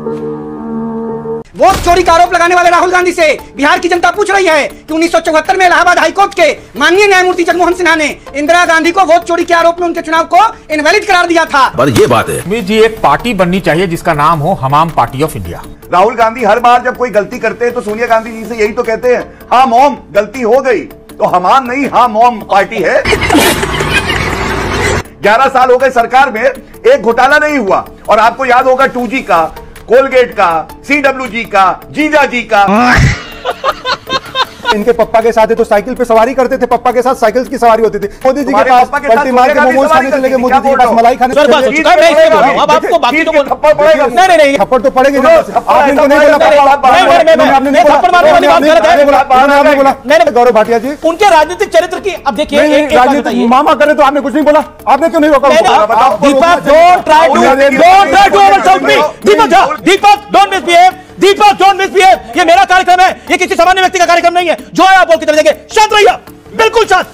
Vote चोरी का आरोप लगाने वाले राहुल गांधी से बिहार की जनता पूछ रही है कि 1974 में इलाहाबाद हाईकोर्ट के माननीय न्यायमूर्ति जगमोहन सिन्हा ने इंदिरा गांधी को वोट चोरी के आरोप में उनके चुनाव को इनवैलिड करार दिया था। पर ये बात है जी, एक पार्टी बननी चाहिए जिसका नाम हो हमाम party of India. Rahul Gandhi हर बार जब कोई गलती करते हैं तो सोनिया गांधी जी से यही तो कहते हैं, हाँ मॉम गलती हो गई, तो हमाम नहीं हाँ मॉम पार्टी है। 11 साल हो गए सरकार में, एक घोटाला नहीं हुआ। और आपको याद होगा 2G का, कोलगेट का, CWG का, जीजा जी का। इनके पप्पा के साथ है तो साइकिल पे सवारी करते थे, पप्पा के साथ साइकिल की सवारी होती थी। मोदी जी के पास पलटी मार के मोमोज खाने चले गए, मोदी जी के पास मलाई खाने चले गए। अब आपको बाकी तो थप्पड़ पड़ेगा। नहीं थप्पड़ तो पड़ेंगे। आपने इनको नहीं बोला गौरव भाटिया जी उनके राजनीतिक चरित्र की। अब देखिए राजनीतिक मामा करे तो आपने कुछ नहीं बोला, आपने क्यों नहीं रोका? Deepak don't misbehave, Deepak don't misbehave. ये मेरा कार्यक्रम है, ये किसी सामान्य व्यक्ति का कार्यक्रम नहीं है। जो है आप बोल के चले जाएंगे, शांत रहिए, बिल्कुल शांत।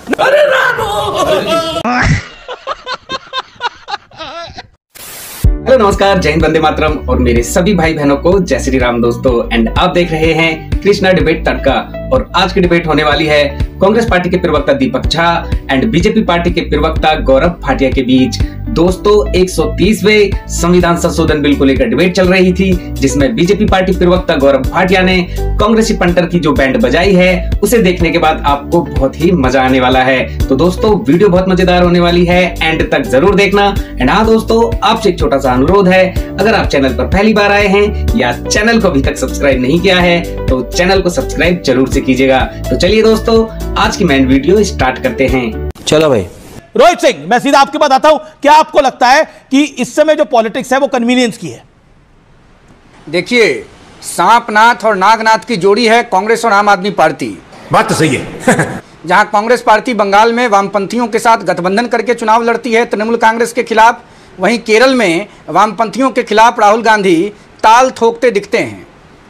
हेलो नमस्कार, जय हिंद, वंदे मातरम और मेरे सभी भाई बहनों को जय श्री राम दोस्तों। एंड आप देख रहे हैं कृष्णा डिबेट तड़का। और आज की डिबेट होने वाली है कांग्रेस पार्टी के प्रवक्ता Deepak Jha and BJP party के प्रवक्ता गौरव भाटिया के बीच। दोस्तों 130वें संविधान संशोधन बिल को लेकर डिबेट चल रही थी, जिसमें बीजेपी पार्टी प्रवक्ता गौरव भाटिया ने कांग्रेसी पंटर की जो बैंड बजाई है उसे देखने के बाद आपको बहुत ही मजा आने वाला है। तो दोस्तों वीडियो बहुत मजेदार होने वाली है, एंड तक जरूर देखना। एंड हाँ दोस्तों, आपसे एक छोटा सा अनुरोध है, अगर आप चैनल पर पहली बार आए हैं या चैनल को अभी तक सब्सक्राइब नहीं किया है तो चैनल को सब्सक्राइब जरूर से कीजिएगा। तो चलिए दोस्तों, आज की मेन वीडियो स्टार्ट करते हैं। चलो भाई। रोहित सिंह, मैं सीधा आपके पास आता हूं। क्या आपको लगता है कि इस समय जो पॉलिटिक्स है वो कन्वीनियंस की है? देखिए, सांपनाथ और नागनाथ की जोड़ी है कांग्रेस और आम आदमी पार्टी। बात तो सही है। जहां कांग्रेस पार्टी बंगाल में वामपंथियों के साथ गठबंधन करके चुनाव लड़ती है तृणमूल कांग्रेस के खिलाफ, वहीं केरल में वामपंथियों के खिलाफ राहुल गांधी ताल ठोकते दिखते हैं।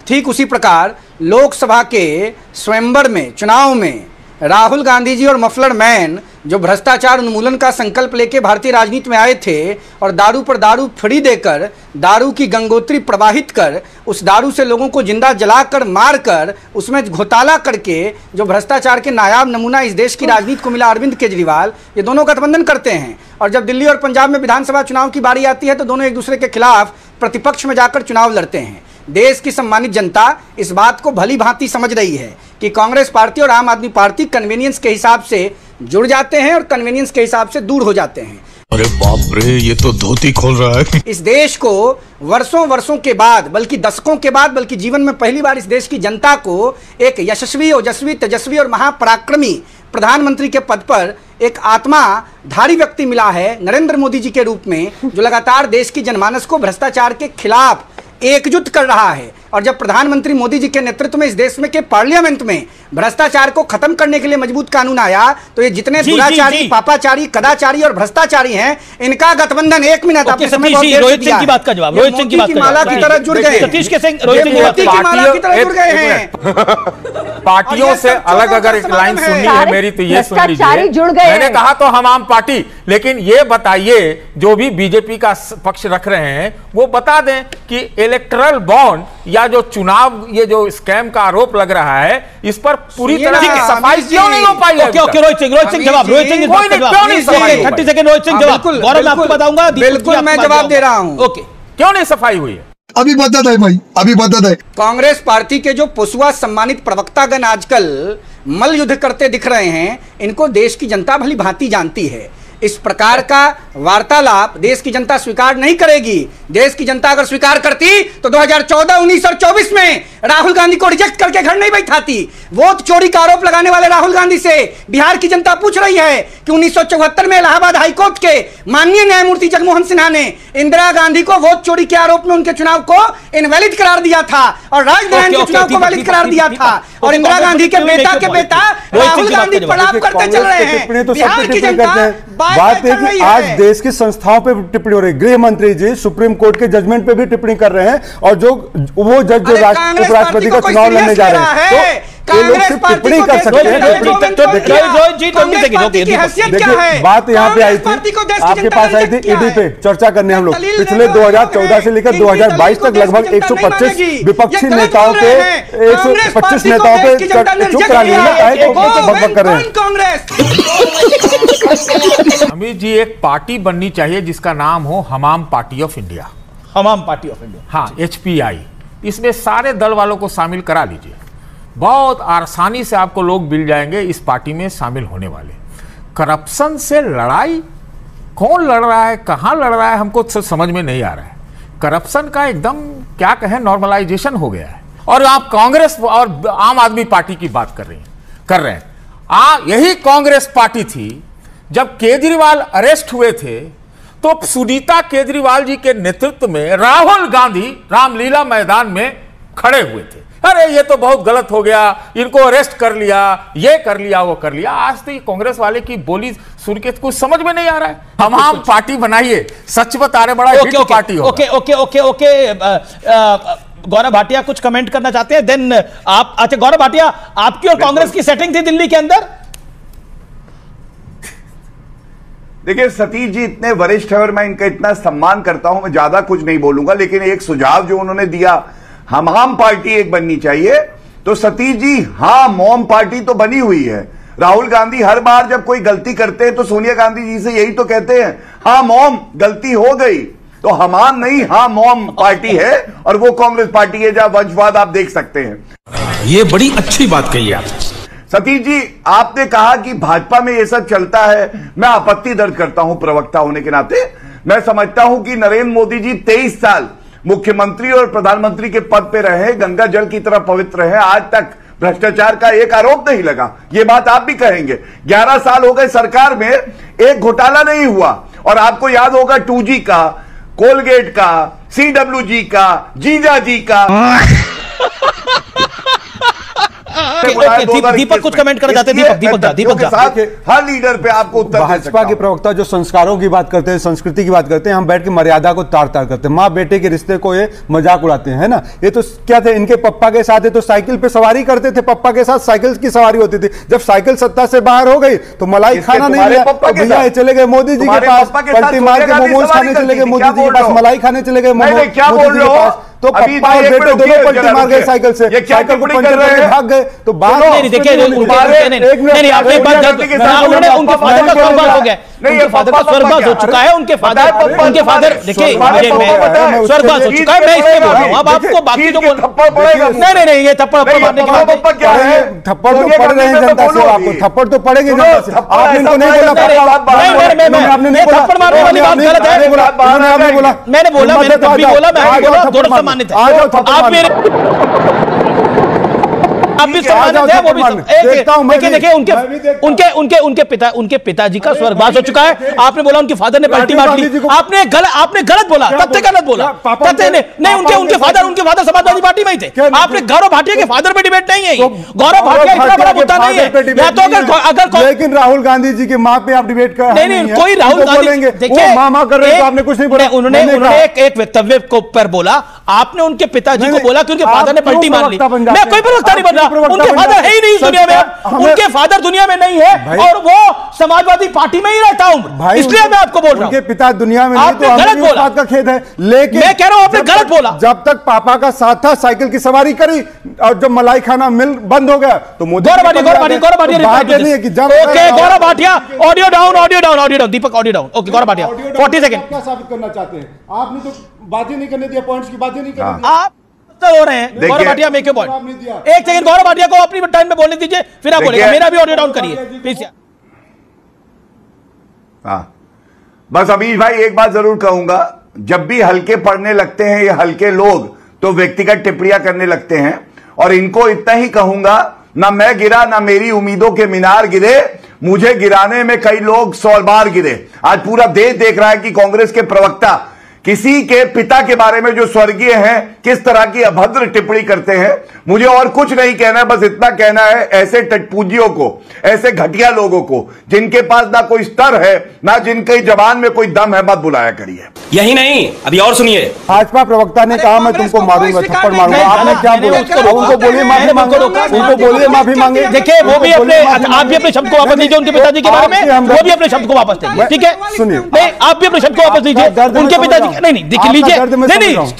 ठीक उसी प्रकार लोकसभा के स्वयंवर में चुनाव में राहुल गांधी जी और मफलर मैन जो भ्रष्टाचार उन्मूलन का संकल्प लेके भारतीय राजनीति में आए थे और दारू पर दारू फ्री देकर, दारू की गंगोत्री प्रवाहित कर, उस दारू से लोगों को जिंदा जलाकर मारकर उसमें घोटाला करके जो भ्रष्टाचार के नायाब नमूना इस देश की राजनीति को मिला अरविंद केजरीवाल, ये दोनों गठबंधन करते हैं। और जब दिल्ली और पंजाब में विधानसभा चुनाव की बारी आती है तो दोनों एक दूसरे के खिलाफ प्रतिपक्ष में जाकर चुनाव लड़ते हैं। देश की सम्मानित जनता इस बात को भली भांति समझ रही है कि कांग्रेस पार्टी और आम आदमी पार्टी कन्वीनियंस के हिसाब से जुड़ जाते हैं और कन्वीनियंस के हिसाब से दूर हो जाते हैं। अरे बाप रे, ये तो धोती खोल रहा है। इस देश को वर्षों के बाद, बल्कि दशकों के बाद, बल्कि जीवन में पहली बार इस देश की जनता को एक यशस्वी, ओजस्वी, तेजस्वी और महापराक्रमी प्रधानमंत्री के पद पर एक आत्माधारी व्यक्ति मिला है, नरेंद्र मोदी जी के रूप में, जो लगातार देश की जनमानस को भ्रष्टाचार के खिलाफ एकजुट कर रहा है। और जब प्रधानमंत्री मोदी जी के नेतृत्व में इस देश में के पार्लियामेंट में भ्रष्टाचार को खत्म करने के लिए मजबूत कानून आया, तो ये जितने दुराचारी, पापाचारी, कदाचारी और भ्रष्टाचारी हैं, इनका गठबंधन 1 मिनट आपके समय रोहित सिंह की बात का जवाब, रोहित सिंह की बात का माला की तरह जुड़ गए, सतीश के सिंह रोहित सिंह की माला की तरह जुड़ गए हैं। पार्टियों से अलग अगर एक लाइन सुननी है मेरी तो ये सुन लीजिए। मैंने कहा तो हम आम पार्टी, लेकिन ये बताइए जो भी बीजेपी का पक्ष रख रहे हैं वो बता दें कि इलेक्टरल बॉन्ड या जो चुनाव, ये जो स्कैम का आरोप लग रहा है, इस पर पूरी तरह से सफाई क्यों नहीं हो पाई? ओके रोहित सिंह जवाब, रोहित सिंह क्यों नहीं सफाई? 30 सेकंड रोहित सिंह जवाब। गौरव मैं आपको बताऊंगा, बिल्कुल मैं जवाब दे रहा हूं। ओके, क्यों नहीं सफाई हुई है? अभी बता दे भाई, अभी बता दे। कांग्रेस पार्टी के जो पोसुआ सम्मानित प्रवक्तागण आजकल मल युद्ध करते दिख रहे हैं, इनको देश की जनता भली भांति जानती है। इस प्रकार का वार्तालाप देश की जनता स्वीकार नहीं करेगी। देश की जनता अगर स्वीकार करती तो 2014, 19 और 24 में राहुल गांधी को रिजेक्ट करके घर नहीं बैठाती। वोट चोरी का आरोप लगाने वाले राहुल गांधी से बिहार की जनता पूछ रही है कि 1974 में इलाहाबाद हाईकोर्ट के माननीय न्यायमूर्ति जगमोहन सिन्हा ने इंदिरा गांधी को वोट चोरी के आरोप में उनके चुनाव को इनवैलिड करार दिया था और राजनारायण के चुनाव को वैलिड करार दिया था। और इंदिरा गांधी के बेटा राहुल गांधी प्रलाप करते चल रहे हैं। बिहार की जनता बात है कि आज देश की संस्थाओं पे टिप्पणी हो रही है। गृह मंत्री जी सुप्रीम कोर्ट के जजमेंट पे भी टिप्पणी कर रहे हैं, और जो वो जज जो उपराष्ट्रपति का चुनाव लड़ने जा रहे हैं, ये लोग सिर्फ टिप्पणी कर सकते हैं। देखिए बात यहाँ पे आई थी, आपके पास आई थी ईडी पे चर्चा करने हम लोग। पिछले 2014 से लेकर 2022 तक लगभग 125 विपक्षी नेताओं के 125 नेताओं पे चुप करा लिया है, बकबक कर रहे हैं। अमित जी, एक पार्टी बननी चाहिए जिसका नाम हो हमाम party of India. Hamam party of India, हाँ, HPI। इसमें सारे दल वालों को शामिल करा लीजिए, बहुत आसानी से आपको लोग मिल जाएंगे इस पार्टी में शामिल होने वाले। करप्शन से लड़ाई, कौन लड़ रहा है, कहां लड़ रहा है, हमको समझ में नहीं आ रहा है। करप्शन का एकदम क्या कहें नॉर्मलाइजेशन हो गया है। और आप कांग्रेस और आम आदमी पार्टी की बात कर रहे हैं। यही कांग्रेस पार्टी थी जब केजरीवाल अरेस्ट हुए थे तो सुनीता केजरीवाल जी के नेतृत्व में राहुल गांधी रामलीला मैदान में खड़े हुए थे। अरे ये तो बहुत गलत हो गया, इनको अरेस्ट कर लिया, ये कर लिया, वो कर लिया। आज तो ये कांग्रेस वाले की बोली सुन के कुछ समझ में नहीं आ रहा है। हम पार्टी बनाइए, सच बता रहे, बड़ा हिट पार्टी होगा। ओके गौरव भाटिया कुछ कमेंट करना चाहते हैं, देन आप। अच्छा गौरव भाटिया, आपकी और कांग्रेस की सेटिंग थी दिल्ली के अंदर? देखिए सतीश जी इतने वरिष्ठ है और मैं इनका इतना सम्मान करता हूं, मैं ज्यादा कुछ नहीं बोलूंगा, लेकिन एक सुझाव जो उन्होंने दिया, हमाम पार्टी एक बननी चाहिए, तो सतीश जी हाँ, मॉम पार्टी तो बनी हुई है। राहुल गांधी हर बार जब कोई गलती करते हैं तो सोनिया गांधी जी से यही तो कहते हैं, हाँ मॉम गलती हो गई, तो हमाम नहीं हाँ मॉम पार्टी है, और वो कांग्रेस पार्टी है जहां वंशवाद आप देख सकते हैं। ये बड़ी अच्छी बात कही आप सतीश जी। आपने कहा कि भाजपा में ये सब चलता है, मैं आपत्ति दर्ज करता हूं प्रवक्ता होने के नाते। मैं समझता हूं कि नरेंद्र मोदी जी 23 साल मुख्यमंत्री और प्रधानमंत्री के पद पे रहे, गंगा जल की तरह पवित्र है, आज तक भ्रष्टाचार का एक आरोप नहीं लगा। ये बात आप भी कहेंगे। 11 साल हो गए सरकार में, एक घोटाला नहीं हुआ। और आपको याद होगा 2G का, कोलगेट का, CWG का, जीजा जी का। दीपक कुछ कमेंट करना चाहते हैं। दीपक हर लीडर पे आपको उत्तर। भाजपा के प्रवक्ता जो संस्कारों की बात करते हैं, संस्कृति की बात करते हैं, हम बैठ के मर्यादा को तार तार करते हैं, माँ बेटे के रिश्ते को ये मजाक उड़ाते हैं, है ना। ये तो क्या थे, इनके पप्पा के साथ तो साइकिल पे सवारी करते थे, पप्पा के साथ साइकिल की सवारी होती थी। जब साइकिल सत्ता से बाहर हो गई तो मलाई खाना नहीं मिला, भैया चले गए मोदी जी के पास, पलटी मार के मोमोज खाने चले गए मोदी जी के पास, मलाई खाने चले गए मोदी जी के पास। तो पप्पा और बेटे दोनों पलटी मार गए साइकिल से, साइकिल को पंचर करके भाग गए। तो बात नहीं, देखिए आपने एक बात, उनके फादर का स्वर्गवास हो गया, उनके फादर का स्वर्गवास हो चुका है, उनके फादर देखिए स्वर्गवास हो चुका है। मैं इसलिए बोल रहा हूँ, अब आपको बाकी जो नहीं, ये थप्पड़ मारने की बात थप्पड़ तो पड़ रहे हैं जनता से, आपको थप्पड़ तो पड़ेगी जनता से। आपने इनको नहीं बोला, आपने नहीं बोला, थप्पड़ मारने वाली बात गलत है। मैंने बोला, मैंने तब भी बोला, मैं बोला दोनों सम्मानित है। आप मेरे आप भी सम्मानित है, वो भी देखिए उनके पिताजी का स्वर्गवास हो चुका है। आपने बोला उनके फादर ने पलटी मार ली, आपने गलत बोला, तथ्य गलत बोला। तथ्य नहीं, उनके फादर समाजवादी पार्टी में ही थे। आपने गौरव भाटिया के फादर पे डिबेट नहीं है, गौरव भाटिया इतना बड़ा मुद्दा नहीं है। या तो अगर लेकिन राहुल गांधी जी की मां पे आप डिबेट कर नहीं, कोई राहुल गांधी देखिए मामा कर रहे हैं, आपने कुछ नहीं बोला। उन्होंने एक वक्तव्य को पर बोला, आपने उनके पिताजी को बोला कि उनके फादर ने पलटी मार ली। मैं कोई प्रवक्ता नहीं बन रहा, उनके फादर है ही नहीं इस दुनिया में, उनके फादर दुनिया में नहीं है और वो समाजवादी पार्टी में ही रहता हूं, इसलिए मैं आपको बोल रहा हूं। उनके पिता दुनिया में नहीं, तो गलत बोला, बात का खेद है। लेकिन मैं कह रहा हूं आपने गलत बोला। जब तक पापा का साथ था, साइकिल की सवारी करी, और जब मलाई खाना मिल बंद हो गया तो मोदी गौरव भाटिया ऑडियो डाउन, दीपक audio down. Okay Gaurav Bhatia 40 second. क्या साबित करना चाहते हैं? आपने तो बातें नहीं करने दिया, पॉइंट्स की बातें नहीं करने दिया। आप हो रहे हैं Gaurav Bhatia, make your point. एक सेकंड गौरव भाटिया को अपनी टाइम में बोलने दीजिए, फिर आप बोलेंगे। मेरा भी ऑडियो डाउन करिए प्लीज। हाँ बस अमीश भाई एक बात जरूर कहूंगा, जब भी हल्के पड़ने लगते हैं ये हल्के लोग तो व्यक्तिगत टिप्पणियां करने लगते हैं, और इनको इतना ही कहूंगा, ना मैं गिरा ना मेरी उम्मीदों के मीनार गिरे, मुझे गिराने में कई लोग 100 बार गिरे। आज पूरा देश देख रहा है कि कांग्रेस के प्रवक्ता किसी के पिता के बारे में जो स्वर्गीय हैं किस तरह की अभद्र टिप्पणी करते हैं। मुझे और कुछ नहीं कहना है, बस इतना कहना है ऐसे टटपूजियों को, ऐसे घटिया लोगों को जिनके पास ना कोई स्तर है ना जिनके जबान में कोई दम है, मत बुलाया करिए। यही नहीं, अभी और सुनिए। भाजपा प्रवक्ता ने कहा मैं तुमको मारूंगा, थप्पड़ मारूंगा। आपने क्या बोला? उनको बोलिए माफी मांगे, उनको बोलिए माफी मांगे। देखिए वो भी अपने, आप भी अपने शब्द को वापस लीजिए उनके पिताजी के बारे में, वो भी अपने शब्द को वापस लीजिए, ठीक है? सुनिए, नहीं आप भी अपने शब्द को वापस लीजिए उनके पिताजी। नहीं देखिए लीजिए,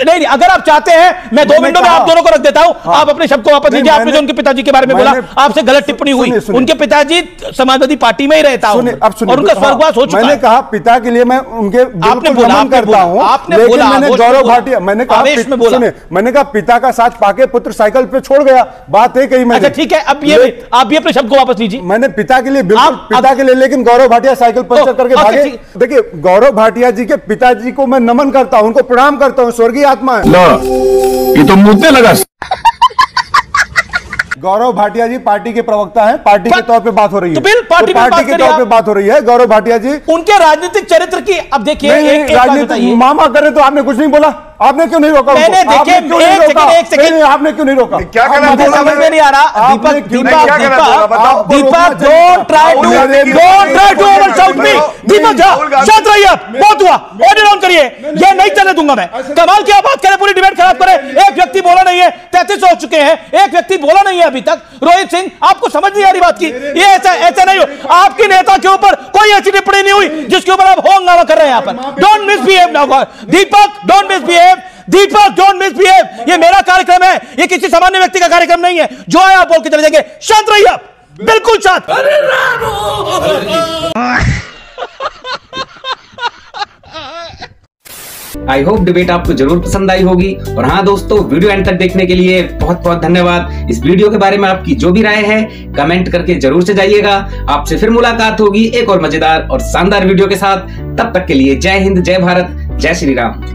नहीं अगर आप चाहते हैं मैं 2 मिनटों में आप दोनों को रख देता हूं, आप अपने शब्द को वापस लीजिए। आपने जो उनके पिताजी के बारे में बोला, आपसे गलत टिप्पणी हुई। उनके पिताजी समाजवादी पार्टी में ही रहता हूं और उनका स्वर्गवास हो चुका है। मैंने कहा पिता के लिए मैं उनके आपने बोला करता हूं, लेकिन मैंने गौरव भाटिया, मैंने कहा पिता का साथ पाके पुत्र साइकिल पे छोड़ गया, बात है कही मैंने। अच्छा ठीक है, अब ये आप भी अपने शब्द को वापस लीजिए। मैंने पिता के लिए बिल्कुल पिता के लिए, लेकिन गौरव भाटिया साइकिल पंचर करके भागे। देखिए गौरव भाटिया जी के पिताजी को मैं नमन करता हूं, उनको प्रणाम करता हूं, स्वर्गीय आत्मा है। ये तो मुद्दे लगा। गौरव भाटिया जी पार्टी के प्रवक्ता हैं, पार्टी के तौर पे बात हो रही है, तो पार्टी के तौर पे बात हो रही है। गौरव भाटिया जी उनके राजनीतिक चरित्र की, अब देखिए राजनीतिक मामा करे तो आपने कुछ नहीं बोला, आपने क्यों नहीं रोका? मैंने देखिए एक सेकंड आपने क्यों नहीं रोका? क्या करना मुझे समझ में नहीं आ रहा। दीपक डोंट ट्राई टू ओवरशाउट मी। दीपक झा शांत रहिए, आप बहुत हुआ, ऑडियो ऑन करिए, ये नहीं चलने दूंगा मैं। कमाल की बात करें, पूरी डिबेट खराब करें। एक व्यक्ति बोला नहीं है, 33 हो चुके हैं, एक व्यक्ति बोला नहीं है अभी तक। रोहित सिंह आपको समझ नहीं आ रही बात की, ये ऐसा नहीं हो। आपके नेता के ऊपर कोई ऐसी टिप्पणी नहीं हुई जिसके ऊपर आप होंगामा कर रहे हैं यहाँ पर। Don't misbehave now Deepak, don't misbehave Deepak, don't misbehave. ये मेरा कार्यक्रम है, ये किसी सामान्य व्यक्ति का कार्यक्रम नहीं है। जो है आप बोल के चले जाएंगे। शांत रहिए आप, बिल्कुल शांत। आई होप डिबेट आपको जरूर पसंद आई होगी। और हाँ दोस्तों, वीडियो एंड तक देखने के लिए बहुत बहुत धन्यवाद। इस वीडियो के बारे में आपकी जो भी राय है कमेंट करके जरूर से जाइएगा। आपसे फिर मुलाकात होगी एक और मजेदार और शानदार वीडियो के साथ। तब तक के लिए जय हिंद, जय भारत, जय श्री राम।